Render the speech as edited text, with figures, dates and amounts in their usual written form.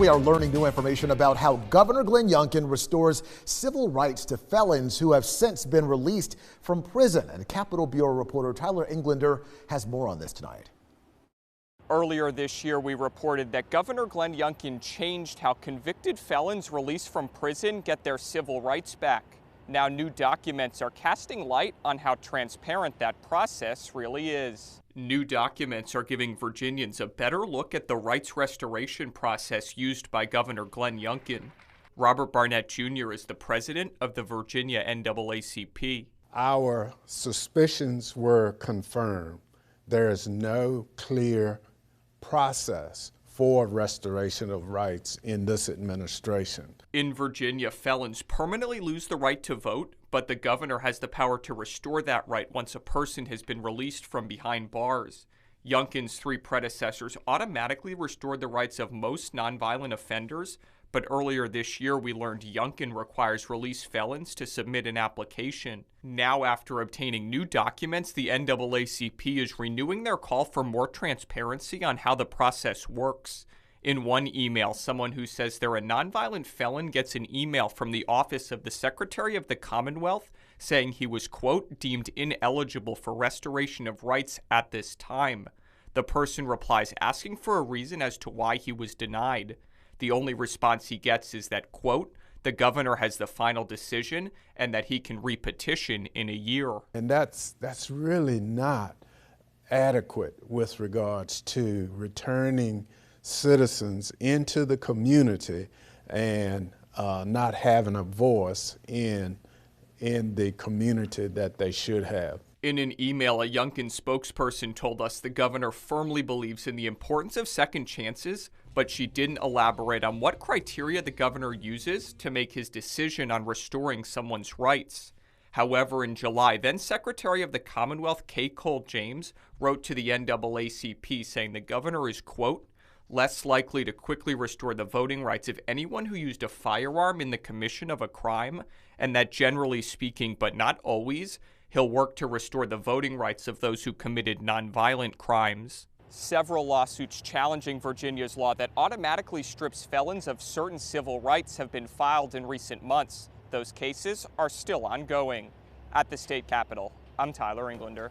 we are learning new information about how Governor Glenn Youngkin restores civil rights to felons who have since been released from prison. And Capitol Bureau reporter Tyler Englander has more on this tonight. Earlier this year, we reported that Governor Glenn Youngkin changed how convicted felons released from prison get their civil rights back. Now new documents are casting light on how transparent that process really is. New documents are giving Virginians a better look at the rights restoration process used by Governor Glenn Youngkin. Robert Barnett Jr. is the president of the Virginia NAACP. Our suspicions were confirmed. There is no clear process for restoration of rights in this administration. In Virginia, felons permanently lose the right to vote, but the governor has the power to restore that right once a person has been released from behind bars. Youngkin's three predecessors automatically restored the rights of most nonviolent offenders, but earlier this year we learned Youngkin requires released felons to submit an application. Now, after obtaining new documents, the NAACP is renewing their call for more transparency on how the process works. In one email, someone who says they're a nonviolent felon gets an email from the office of the Secretary of the Commonwealth saying he was, quote, deemed ineligible for restoration of rights at this time. The person replies asking for a reason as to why he was denied. The only response he gets is that, quote, the governor has the final decision and that he can repetition in a year. And that's really not adequate with regards to returning citizens into the community and not having a voice in the community that they should have. In an email, a Youngkin spokesperson told us the governor firmly believes in the importance of second chances, but she didn't elaborate on what criteria the governor uses to make his decision on restoring someone's rights. However, in July, then Secretary of the Commonwealth Kay Cole James wrote to the NAACP saying the governor is, quote, less likely to quickly restore the voting rights of anyone who used a firearm in the commission of a crime, and that generally speaking, but not always, he'll work to restore the voting rights of those who committed nonviolent crimes. Several lawsuits challenging Virginia's law that automatically strips felons of certain civil rights have been filed in recent months. Those cases are still ongoing. At the state capitol, I'm Tyler Englander.